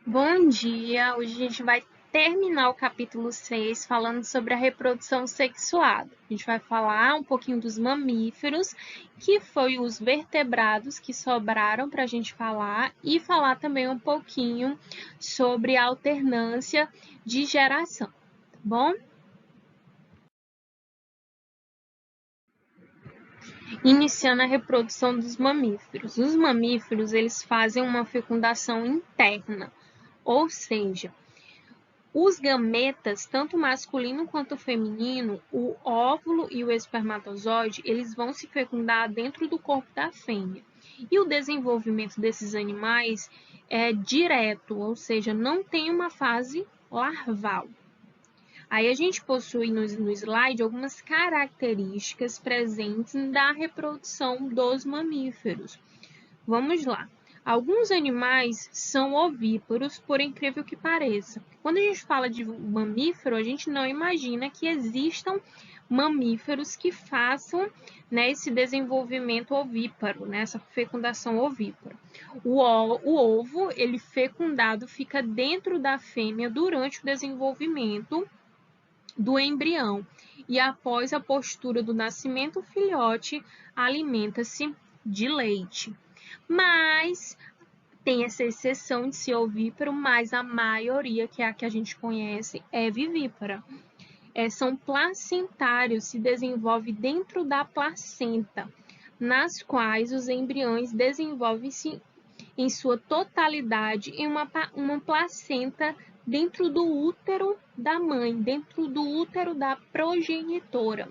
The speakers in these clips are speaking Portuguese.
Bom dia! Hoje a gente vai terminar o capítulo 6 falando sobre a reprodução sexuada. A gente vai falar um pouquinho dos mamíferos, que foi os vertebrados que sobraram para a gente falar, e falar também um pouquinho sobre a alternância de geração, tá bom? Iniciando a reprodução dos mamíferos. Os mamíferos, eles fazem uma fecundação interna, ou seja, os gametas, tanto masculino quanto feminino, o óvulo e o espermatozoide, eles vão se fecundar dentro do corpo da fêmea. E o desenvolvimento desses animais é direto, ou seja, não tem uma fase larval. Aí a gente possui no slide algumas características presentes da reprodução dos mamíferos. Vamos lá. Alguns animais são ovíparos, por incrível que pareça. Quando a gente fala de mamífero, a gente não imagina que existam mamíferos que façam, né, esse desenvolvimento ovíparo, né, essa fecundação ovípara. O ovo, ele fecundado, fica dentro da fêmea durante o desenvolvimento do embrião e após a postura do nascimento, o filhote alimenta-se de leite. Mas tem essa exceção de ser ovíparo, mas a maioria, que é a que a gente conhece, é vivípara. São placentários, se desenvolve dentro da placenta, nas quais os embriões desenvolvem-se em sua totalidade em uma placenta dentro do útero da mãe, dentro do útero da progenitora.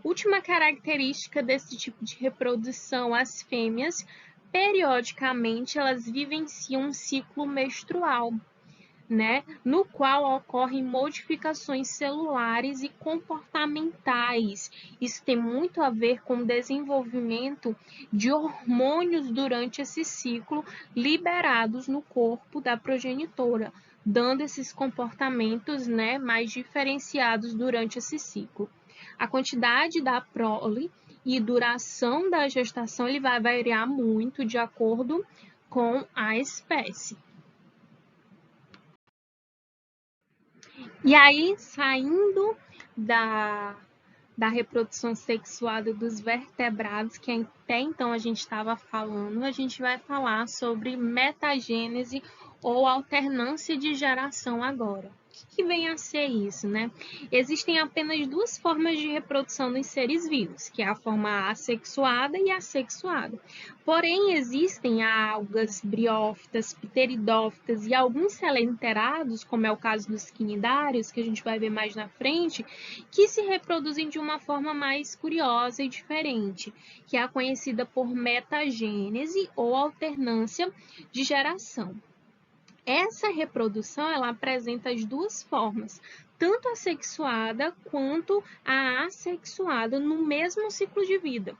Última característica desse tipo de reprodução, as fêmeas, periodicamente, elas vivenciam um ciclo menstrual, né, no qual ocorrem modificações celulares e comportamentais. Isso tem muito a ver com o desenvolvimento de hormônios durante esse ciclo liberados no corpo da progenitora, dando esses comportamentos, né, mais diferenciados durante esse ciclo. A quantidade da prole e duração da gestação ele vai variar muito de acordo com a espécie. E aí, saindo da reprodução sexuada dos vertebrados, que até então a gente estava falando, a gente vai falar sobre metagênese ou alternância de geração agora. O que vem a ser isso, né? Existem apenas duas formas de reprodução nos seres vivos, que é a forma assexuada e assexuada. Porém, existem algas, briófitas, pteridófitas e alguns selenterados, como é o caso dos quinidários, que a gente vai ver mais na frente, que se reproduzem de uma forma mais curiosa e diferente, que é a conhecida por metagênese ou alternância de geração. Essa reprodução ela apresenta as duas formas, tanto a sexuada quanto a assexuada no mesmo ciclo de vida.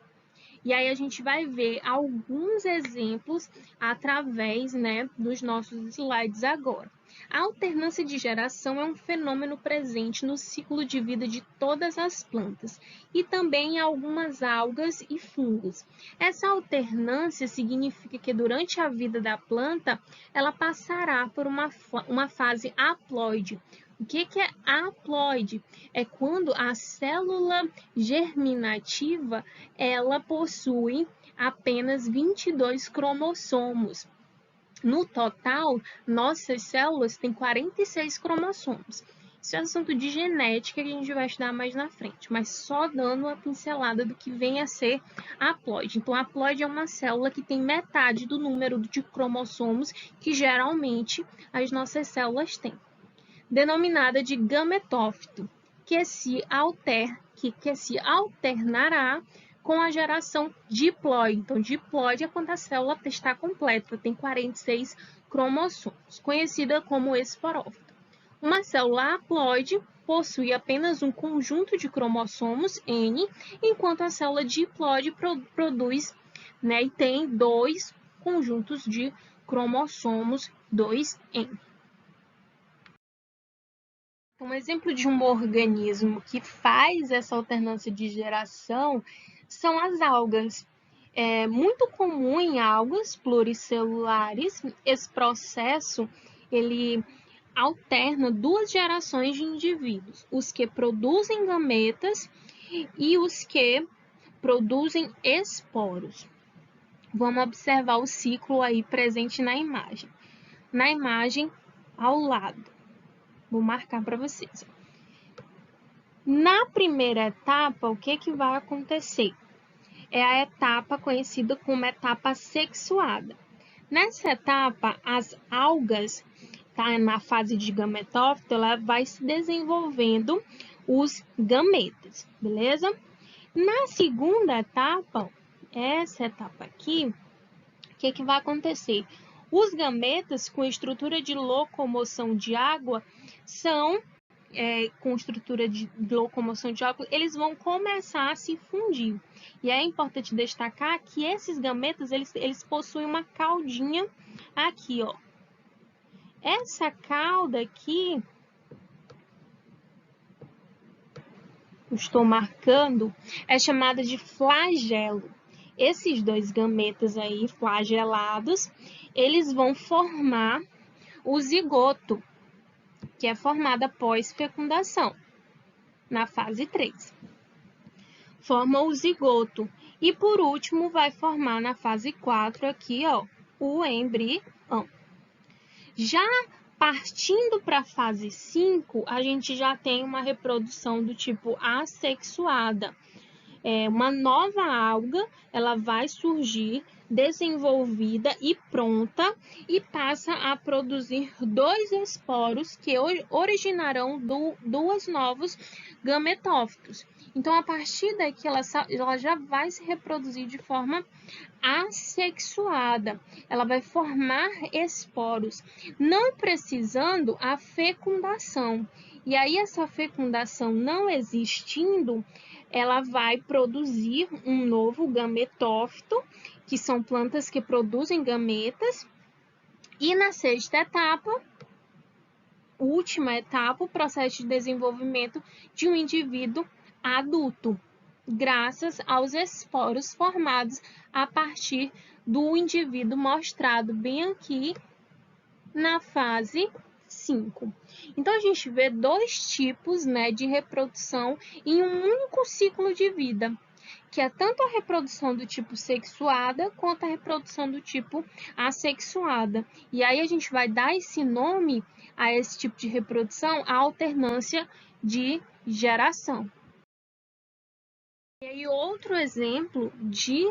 E aí a gente vai ver alguns exemplos através, né, dos nossos slides agora. A alternância de geração é um fenômeno presente no ciclo de vida de todas as plantas e também em algumas algas e fungos. Essa alternância significa que durante a vida da planta, ela passará por uma fase haploide. O que é haploide? É quando a célula germinativa ela possui apenas 22 cromossomos. No total, nossas células têm 46 cromossomos. Isso é assunto de genética que a gente vai estudar mais na frente, mas só dando uma pincelada do que vem a ser a haploide. Então, a haploide é uma célula que tem metade do número de cromossomos que geralmente as nossas células têm, denominada de gametófito, que se alternará com a geração diploide. Então, diploide é quando a célula está completa, tem 46 cromossomos, conhecida como esporófito. Uma célula haploide possui apenas um conjunto de cromossomos, N, enquanto a célula diploide produz, né, e tem dois conjuntos de cromossomos, 2N. Um exemplo de um organismo que faz essa alternância de geração são as algas. É muito comum em algas pluricelulares. Esse processo, ele alterna duas gerações de indivíduos, os que produzem gametas e os que produzem esporos. Vamos observar o ciclo aí presente na imagem. Na imagem, ao lado. Vou marcar para vocês. Na primeira etapa, o que vai acontecer? É a etapa conhecida como etapa sexuada. Nessa etapa, as algas, tá, na fase de gametófito, ela vai se desenvolvendo os gametas, beleza? Na segunda etapa, essa etapa aqui, o que vai acontecer? Os gametas com estrutura de locomoção de água com estrutura de locomoção de água, eles vão começar a se fundir. E é importante destacar que esses gametas, eles possuem uma caudinha aqui, ó. Essa cauda aqui, estou marcando, é chamada de flagelo. Esses dois gametas aí, flagelados, eles vão formar o zigoto, que é formado após fecundação, na fase 3. Forma o zigoto. E por último, vai formar na fase 4 aqui, ó, o embrião. Já partindo para a fase 5, a gente já tem uma reprodução do tipo assexuada. Uma nova alga, ela vai surgir desenvolvida e pronta e passa a produzir 2 esporos que originarão duas novos gametófitos. Então, a partir daqui, ela já vai se reproduzir de forma assexuada. Ela vai formar esporos, não precisando a fecundação. E aí, essa fecundação não existindo, ela vai produzir um novo gametófito, que são plantas que produzem gametas. E na sexta etapa, última etapa, o processo de desenvolvimento de um indivíduo adulto, graças aos esporos formados a partir do indivíduo mostrado bem aqui na fase 5. Então, a gente vê 2 tipos, né, de reprodução em um único ciclo de vida, que é tanto a reprodução do tipo sexuada quanto a reprodução do tipo assexuada. E aí a gente vai dar esse nome a esse tipo de reprodução, a alternância de geração. E aí outro exemplo de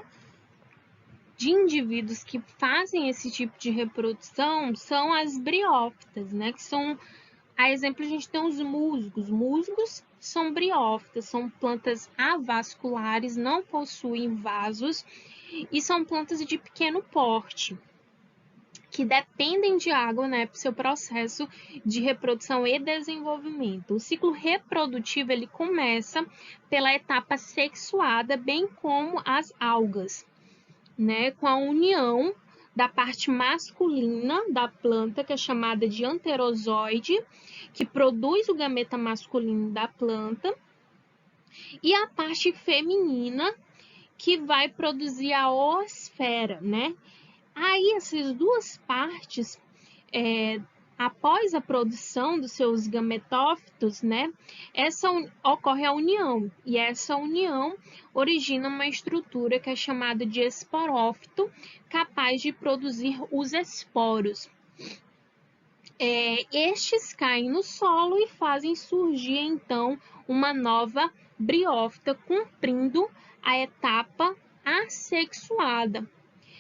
indivíduos que fazem esse tipo de reprodução são as briófitas, né? Que são, a exemplo, a gente tem os musgos. Musgos são briófitas, são plantas avasculares, não possuem vasos e são plantas de pequeno porte, que dependem de água, né, para o seu processo de reprodução e desenvolvimento. O ciclo reprodutivo, ele começa pela etapa sexuada, bem como as algas, né, com a união da parte masculina da planta, que é chamada de anterozoide, que produz o gameta masculino da planta, e a parte feminina, que vai produzir a oosfera, né? Aí, essas duas partes, após a produção dos seus gametófitos, né, ocorre a união, e essa união origina uma estrutura que é chamada de esporófito, capaz de produzir os esporos. Estes caem no solo e fazem surgir, então, uma nova briófita, cumprindo a etapa assexuada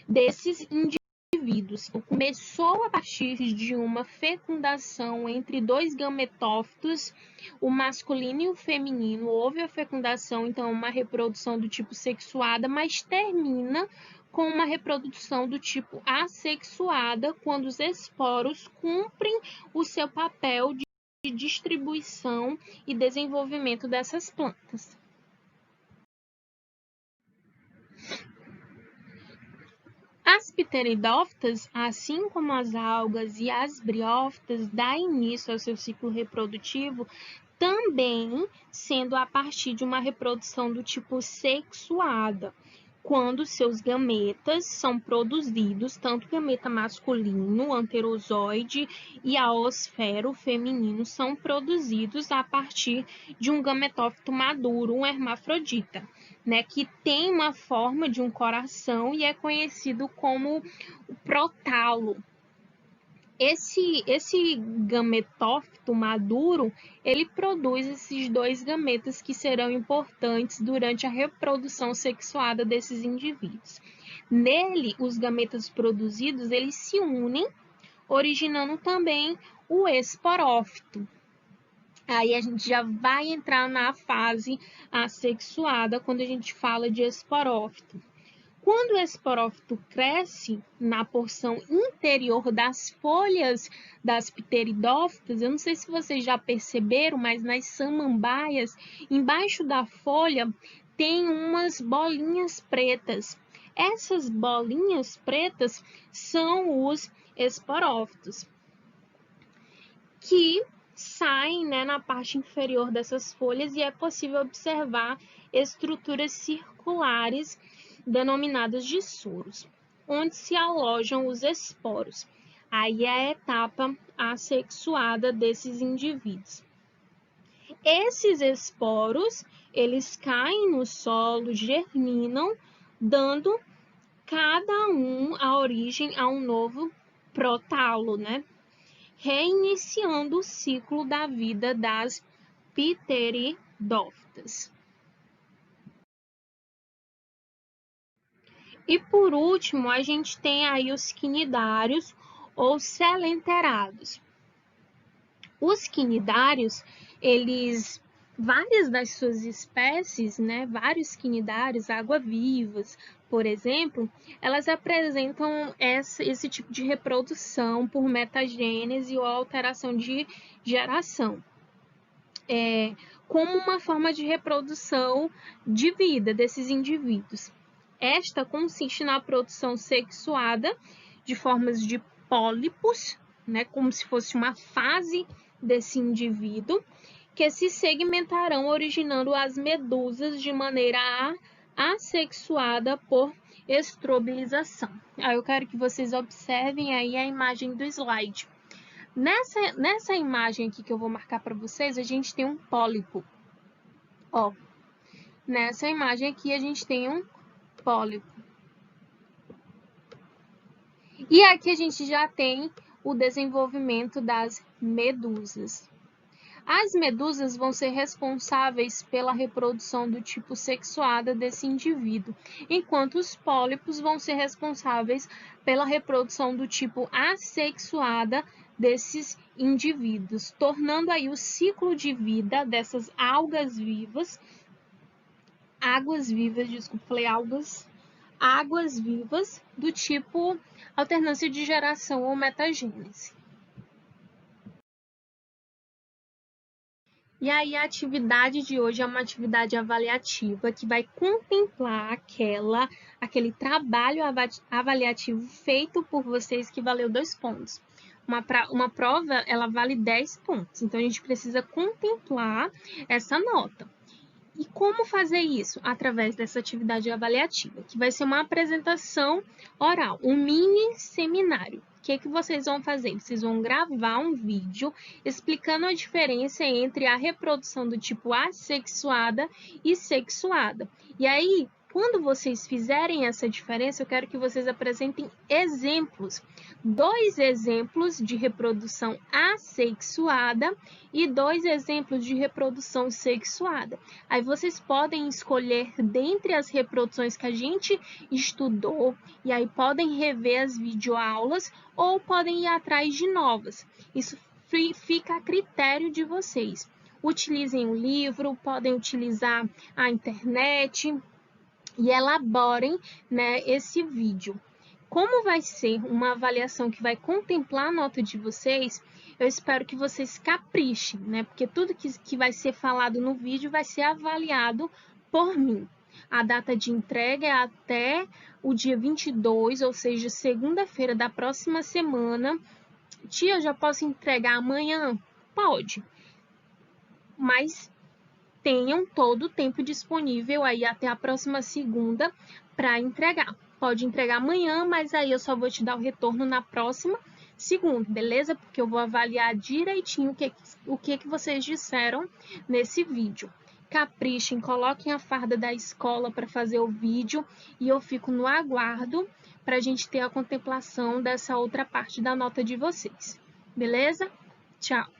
desses indivíduos. Começou a partir de uma fecundação entre 2 gametófitos, o masculino e o feminino. Houve a fecundação, então, uma reprodução do tipo sexuada, mas termina com uma reprodução do tipo assexuada, quando os esporos cumprem o seu papel de distribuição e desenvolvimento dessas plantas. As pteridófitas, assim como as algas e as briófitas, dão início ao seu ciclo reprodutivo, também sendo a partir de uma reprodução do tipo sexuada, quando seus gametas são produzidos, tanto gameta masculino, anterozoide, e aosfero feminino são produzidos a partir de um gametófito maduro, um hermafrodita, né, que tem uma forma de um coração e é conhecido como o prótalo. Esse gametófito maduro, ele produz esses dois gametas que serão importantes durante a reprodução sexuada desses indivíduos. Nele, os gametas produzidos, eles se unem, originando também o esporófito. Aí a gente já vai entrar na fase assexuada quando a gente fala de esporófito. Quando o esporófito cresce na porção interior das folhas das pteridófitas, eu não sei se vocês já perceberam, mas nas samambaias, embaixo da folha, tem umas bolinhas pretas. Essas bolinhas pretas são os esporófitos, que saem, né, na parte inferior dessas folhas e é possível observar estruturas circulares denominadas de soros, onde se alojam os esporos. Aí é a etapa assexuada desses indivíduos. Esses esporos, eles caem no solo, germinam, dando cada um a origem a um novo prótalo, né? Reiniciando o ciclo da vida das pteridófitas. E por último, a gente tem aí os quinidários ou selenterados. Os quinidários, várias das suas espécies, né, vários quinidários, água-vivas, por exemplo, elas apresentam esse tipo de reprodução por metagênese ou alteração de geração. Como uma forma de reprodução de vida desses indivíduos. Esta consiste na produção sexuada de formas de pólipos, né, como se fosse uma fase desse indivíduo, que se segmentarão originando as medusas de maneira assexuada por estrobilização. Aí eu quero que vocês observem aí a imagem do slide. Nessa imagem aqui que eu vou marcar para vocês, a gente tem um pólipo. Ó, nessa imagem aqui a gente tem um pólipo. E aqui a gente já tem o desenvolvimento das medusas. As medusas vão ser responsáveis pela reprodução do tipo sexuada desse indivíduo, enquanto os pólipos vão ser responsáveis pela reprodução do tipo assexuada desses indivíduos, tornando aí o ciclo de vida dessas águas vivas do tipo alternância de geração ou metagênese. E aí a atividade de hoje é uma atividade avaliativa que vai contemplar aquele trabalho avaliativo feito por vocês que valeu 2 pontos. Uma prova, ela vale 10 pontos, então a gente precisa contemplar essa nota. E como fazer isso? Através dessa atividade avaliativa, que vai ser uma apresentação oral, um mini seminário. O que vocês vão fazer? Vocês vão gravar um vídeo explicando a diferença entre a reprodução do tipo assexuada e sexuada. E aí, quando vocês fizerem essa diferença, eu quero que vocês apresentem exemplos. 2 exemplos de reprodução assexuada e 2 exemplos de reprodução sexuada. Aí vocês podem escolher dentre as reproduções que a gente estudou e aí podem rever as videoaulas ou podem ir atrás de novas. Isso fica a critério de vocês. Utilizem o livro, podem utilizar a internet e elaborem, né, esse vídeo. Como vai ser uma avaliação que vai contemplar a nota de vocês, eu espero que vocês caprichem, né? Porque tudo que vai ser falado no vídeo vai ser avaliado por mim. A data de entrega é até o dia 22, ou seja, segunda-feira da próxima semana. Tia, eu já posso entregar amanhã? Pode. Mas tenham todo o tempo disponível aí até a próxima segunda para entregar. Pode entregar amanhã, mas aí eu só vou te dar o retorno na próxima segunda, beleza? Porque eu vou avaliar direitinho o que vocês disseram nesse vídeo. Caprichem, coloquem a farda da escola para fazer o vídeo e eu fico no aguardo para a gente ter a contemplação dessa outra parte da nota de vocês. Beleza? Tchau!